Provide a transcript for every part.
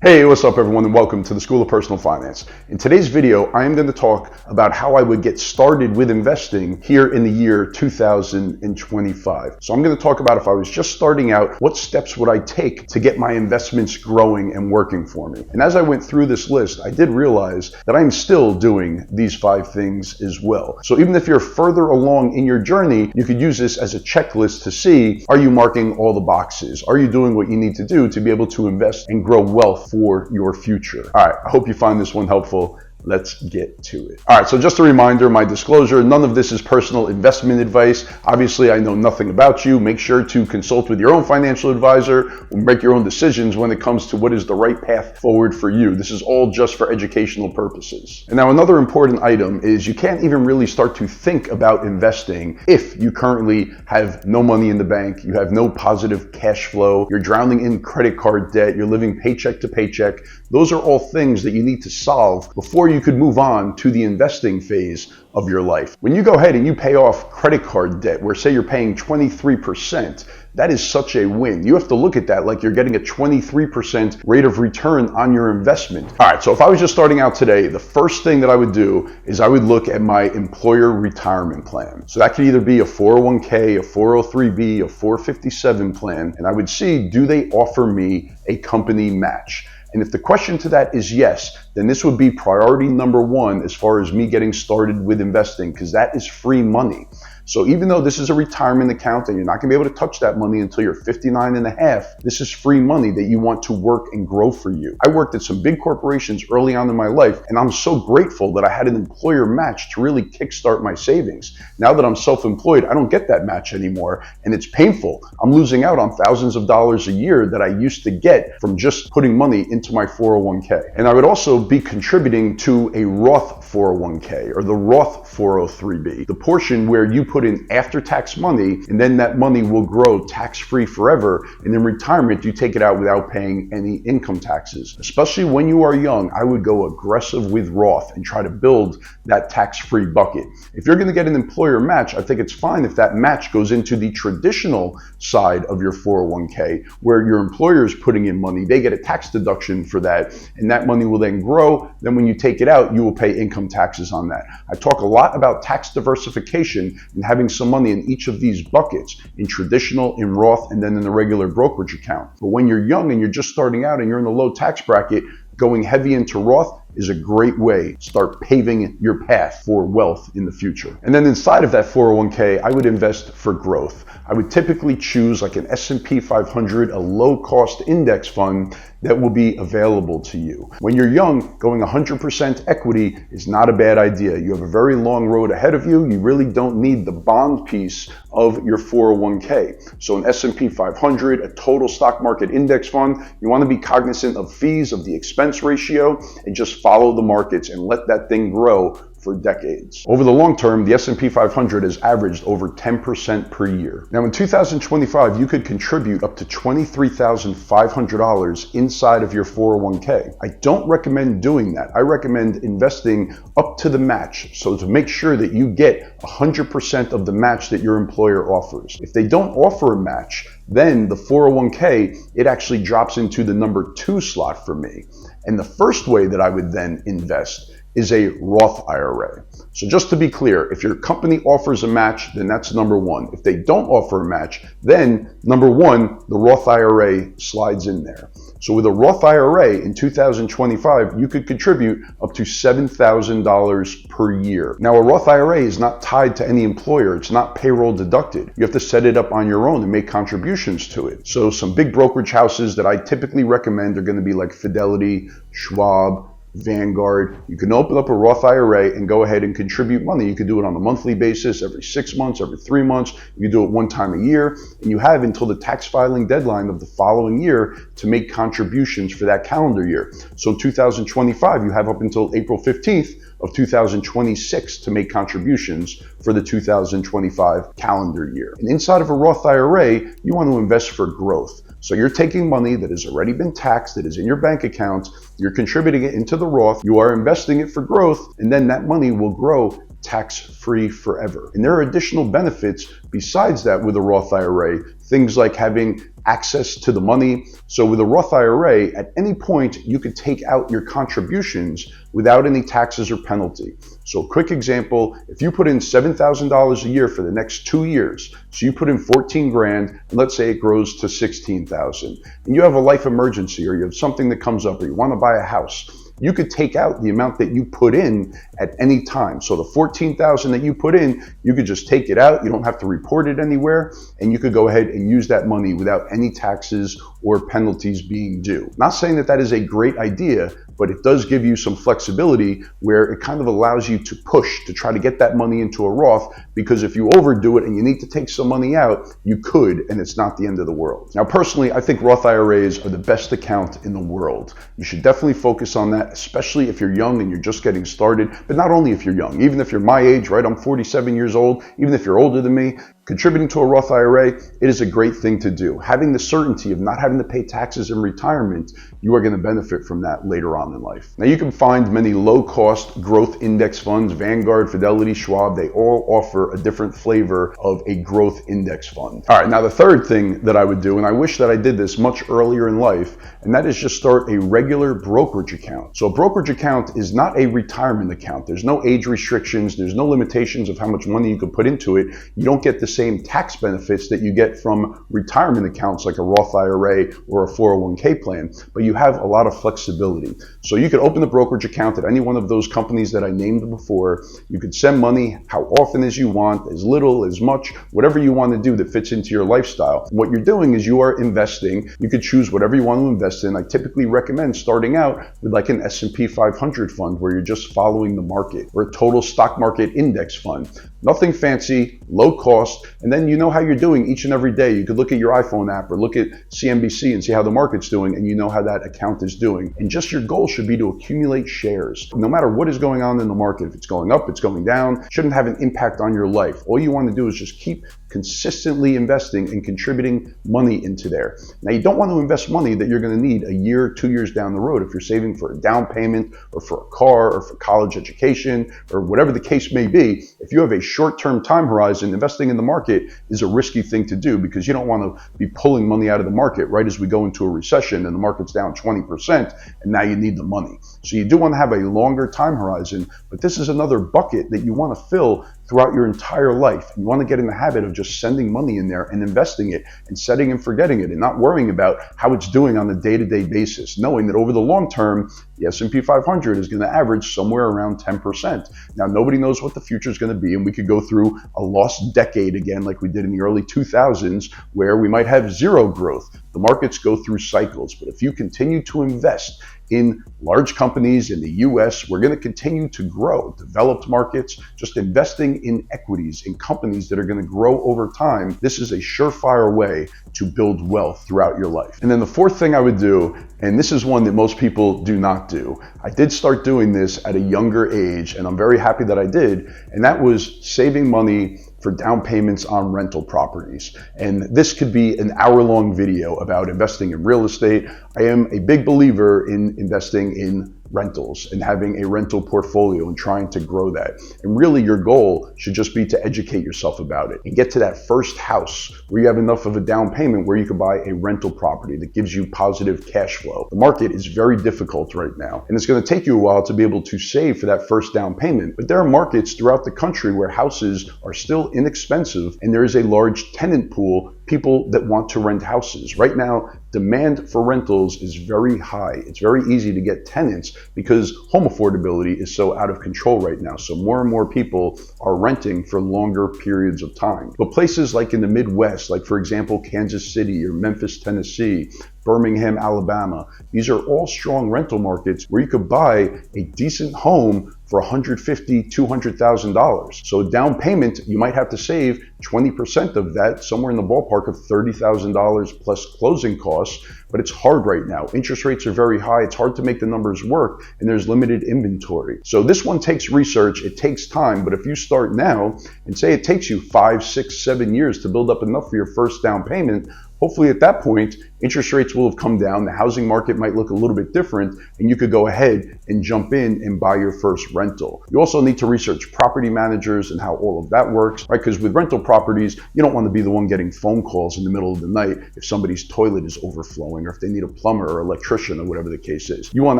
Hey, what's up everyone, and welcome to the School of Personal Finance. In today's video, I am going to talk about how I would get started with investing here in the year 2025. So I'm going to talk about if I was just starting out, what steps would I take to get my investments growing and working for me? And as I went through this list, I did realize that I'm still doing these 5 things as well. So even if you're further along in your journey, you could use this as a checklist to see, are you marking all the boxes? Are you doing what you need to do to be able to invest and grow wealth for your future? All right, I hope you find this one helpful. Let's get to it. All right, so just a reminder, my disclosure, none of this is personal investment advice. Obviously, I know nothing about you. Make sure to consult with your own financial advisor and make your own decisions when it comes to what is the right path forward for you. This is all just for educational purposes. And now another important item is you can't even really start to think about investing if you currently have no money in the bank, you have no positive cash flow, you're drowning in credit card debt, you're living paycheck to paycheck. Those are all things that you need to solve before you could move on to the investing phase of your life. When you go ahead and you pay off credit card debt, where say you're paying 23%, that is such a win. You have to look at that like you're getting a 23% rate of return on your investment. All right, so if I was just starting out today, the first thing that I would do is I would look at my employer retirement plan. So that could either be a 401k, a 403b, a 457 plan, and I would see, do they offer me a company match? And if the question to that is yes, then this would be priority number 1 as far as me getting started with investing, because that is free money. So even though this is a retirement account and you're not going to be able to touch that money until you're 59 and a half, this is free money that you want to work and grow for you. I worked at some big corporations early on in my life, and I'm so grateful that I had an employer match to really kickstart my savings. Now that I'm self-employed, I don't get that match anymore, and it's painful. I'm losing out on thousands of dollars a year that I used to get from just putting money into my 401k. And I would also be contributing to a Roth 401k or the Roth 403b, the portion where you put in after-tax money, and then that money will grow tax-free forever, and in retirement you take it out without paying any income taxes. Especially when you are young, I would go aggressive with Roth and try to build that tax-free bucket. If you're going to get an employer match, I think it's fine if that match goes into the traditional side of your 401k, where your employer is putting in money. They get a tax deduction for that, and that money will then grow. Then when you take it out, you will pay income taxes on that. I talk a lot about tax diversification and having some money in each of these buckets, in traditional, in Roth, and then in the regular brokerage account. But when you're young and you're just starting out and you're in the low tax bracket, going heavy into Roth is a great way to start paving your path for wealth in the future. And then inside of that 401k, I would invest for growth. I would typically choose like an S&P 500, a low-cost index fund that will be available to you. When you're young, going 100% equity is not a bad idea. You have a very long road ahead of you. You really don't need the bond piece of your 401k. So an S&P 500, a total stock market index fund, you want to be cognizant of fees, of the expense ratio, and just follow the markets and let that thing grow for decades. Over the long term, the S&P 500 has averaged over 10% per year. Now in 2025, you could contribute up to $23,500 inside of your 401k. I don't recommend doing that. I recommend investing up to the match, so to make sure that you get 100% of the match that your employer offers. If they don't offer a match, then the 401k, it actually drops into the number 2 slot for me. And the first way that I would then invest is a Roth IRA. So just to be clear, if your company offers a match, then that's number 1. If they don't offer a match, then number 1, the Roth IRA slides in there. So with a Roth IRA in 2025, you could contribute up to $7,000 per year. Now a Roth IRA is not tied to any employer. It's not payroll deducted. You have to set it up on your own and make contributions to it. So some big brokerage houses that I typically recommend are going to be like Fidelity, Schwab, Vanguard. You can open up a Roth IRA and go ahead and contribute money. You can do it on a monthly basis, every 6 months, every 3 months. You can do it one time a year, and you have until the tax filing deadline of the following year to make contributions for that calendar year. So in 2025, you have up until April 15th of 2026 to make contributions for the 2025 calendar year. And inside of a Roth IRA, you want to invest for growth. So you're taking money that has already been taxed, that is in your bank account, you're contributing it into the Roth, you are investing it for growth, and then that money will grow tax-free forever. And there are additional benefits besides that with a Roth IRA, things like having access to the money. So with a Roth IRA, at any point, you could take out your contributions without any taxes or penalty. So a quick example, if you put in $7,000 a year for the next 2 years, so you put in 14 grand, and let's say it grows to 16,000, and you have a life emergency or you have something that comes up or you want to buy a house, you could take out the amount that you put in at any time. So the 14,000 that you put in, you could just take it out. You don't have to report it anywhere, and you could go ahead and use that money without any taxes or penalties being due. Not saying that that is a great idea, but it does give you some flexibility where it kind of allows you to push to try to get that money into a Roth, because if you overdo it and you need to take some money out, you could, and it's not the end of the world. Now, personally, I think Roth IRAs are the best account in the world. You should definitely focus on that, especially if you're young and you're just getting started, but not only if you're young, even if you're my age, right? I'm 47 years old, even if you're older than me, contributing to a Roth IRA, it is a great thing to do. Having the certainty of not having to pay taxes in retirement, you are going to benefit from that later on in life. Now, you can find many low-cost growth index funds, Vanguard, Fidelity, Schwab. They all offer a different flavor of a growth index fund. All right, now the third thing that I would do, and I wish that I did this much earlier in life, and that is just start a regular brokerage account. So a brokerage account is not a retirement account. There's no age restrictions. There's no limitations of how much money you can put into it. You don't get the same tax benefits that you get from retirement accounts like a Roth IRA or a 401k plan, but you have a lot of flexibility. So you could open a brokerage account at any one of those companies that I named before. You could send money how often as you want, as little, as much, whatever you want to do that fits into your lifestyle. And what you're doing is you are investing. You could choose whatever you want to invest in. I typically recommend starting out with like an S&P 500 fund where you're just following the market, or a total stock market index fund. Nothing fancy, low cost, and then you know how you're doing each and every day. You could look at your iPhone app or look at CNBC and see how the market's doing, and you know how that account is doing. And just your goal should be to accumulate shares. No matter what is going on in the market, if it's going up, it's going down, it shouldn't have an impact on your life. All you want to do is just keep consistently investing and contributing money into there. Now, you don't want to invest money that you're going to need a year, 2 years down the road if you're saving for a down payment or for a car or for college education or whatever the case may be. If you have a short-term time horizon, investing in the market is a risky thing to do because you don't want to be pulling money out of the market right as we go into a recession and the market's down 20% and now you need the money. So you do want to have a longer time horizon, but this is another bucket that you want to fill throughout your entire life. You want to get in the habit of just sending money in there and investing it and setting and forgetting it and not worrying about how it's doing on a day-to-day basis, knowing that over the long term, the S&P 500 is going to average somewhere around 10%. Now, nobody knows what the future is going to be, and we could go through a lost decade again like we did in the early 2000s where we might have zero growth. The markets go through cycles, but if you continue to invest in large companies in the US, we're going to continue to grow. Developed markets, just investing in equities, in companies that are going to grow over time. This is a surefire way to build wealth throughout your life. And then the fourth thing I would do, and this is one that most people do not do. I did start doing this at a younger age, and I'm very happy that I did, and that was saving money for down payments on rental properties. And this could be an hour-long video about investing in real estate. I am a big believer in investing in rentals and having a rental portfolio and trying to grow that. And really your goal should just be to educate yourself about it and get to that first house where you have enough of a down payment where you can buy a rental property that gives you positive cash flow. The market is very difficult right now, and it's going to take you a while to be able to save for that first down payment. But there are markets throughout the country where houses are still inexpensive and there is a large tenant pool, people that want to rent houses. Right now, demand for rentals is very high. It's very easy to get tenants because home affordability is so out of control right now. So more and more people are renting for longer periods of time. But places like in the Midwest, like for example, Kansas City or Memphis, Tennessee, Birmingham, Alabama, these are all strong rental markets where you could buy a decent home for $150,000, $200,000. So down payment, you might have to save 20% of that, somewhere in the ballpark of $30,000 plus closing costs. But it's hard right now. Interest rates are very high. It's hard to make the numbers work, and there's limited inventory. So this one takes research. It takes time. But if you start now and say it takes you 5, 6, 7 years to build up enough for your first down payment, hopefully at that point, interest rates will have come down, the housing market might look a little bit different, and you could go ahead and jump in and buy your first rental. You also need to research property managers and how all of that works, right? Because with rental properties, you don't want to be the one getting phone calls in the middle of the night if somebody's toilet is overflowing or if they need a plumber or electrician or whatever the case is. You want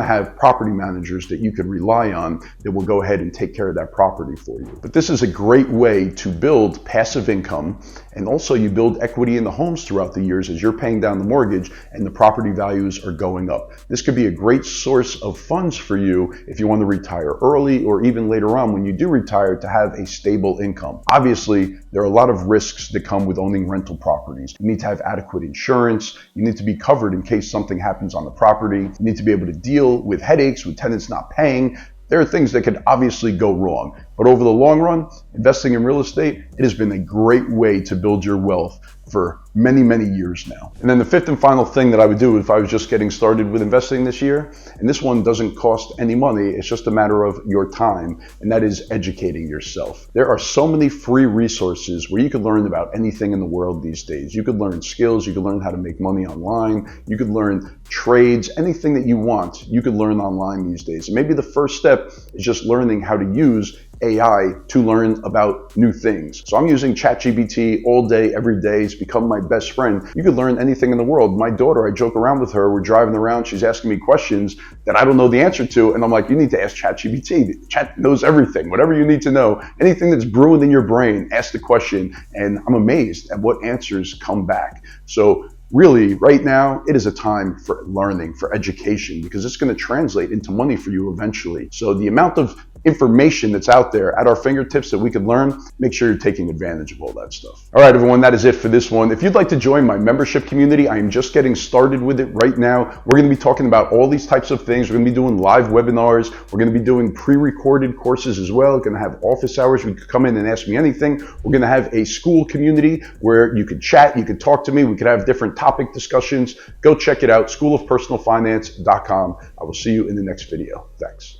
to have property managers that you can rely on that will go ahead and take care of that property for you. But this is a great way to build passive income, and also you build equity in the homes throughout the years as you're paying down the mortgage and the property values are going up. This could be a great source of funds for you if you want to retire early or even later on when you do retire to have a stable income. Obviously, there are a lot of risks that come with owning rental properties. You need to have adequate insurance. You need to be covered in case something happens on the property. You need to be able to deal with headaches with tenants not paying. There are things that could obviously go wrong, but over the long run, investing in real estate, it has been a great way to build your wealth for many, many years now. And then the fifth and final thing that I would do if I was just getting started with investing this year, and this one doesn't cost any money, it's just a matter of your time, and that is educating yourself. There are so many free resources where you could learn about anything in the world these days. You could learn skills, you could learn how to make money online, you could learn trades, anything that you want, you could learn online these days. And maybe the first step is just learning how to use AI to learn about new things. So I'm using ChatGPT all day, every day. It's become my best friend. You could learn anything in the world. My daughter, I joke around with her. We're driving around. She's asking me questions that I don't know the answer to. And I'm like, you need to ask ChatGPT. Chat knows everything. Whatever you need to know, anything that's brewing in your brain, ask the question. And I'm amazed at what answers come back. So really, right now, it is a time for learning, for education, because it's going to translate into money for you eventually. So the amount of information that's out there at our fingertips that we could learn, make sure you're taking advantage of all that stuff. All right, everyone, that is it for this one. If you'd like to join my membership community, I am just getting started with it right now. We're going to be talking about all these types of things. We're going to be doing live webinars. We're going to be doing pre-recorded courses as well. We're going to have office hours. You could come in and ask me anything. We're going to have a school community where you could chat, you could talk to me. We could have different topic discussions. Go check it out, schoolofpersonalfinance.com. I will see you in the next video. Thanks.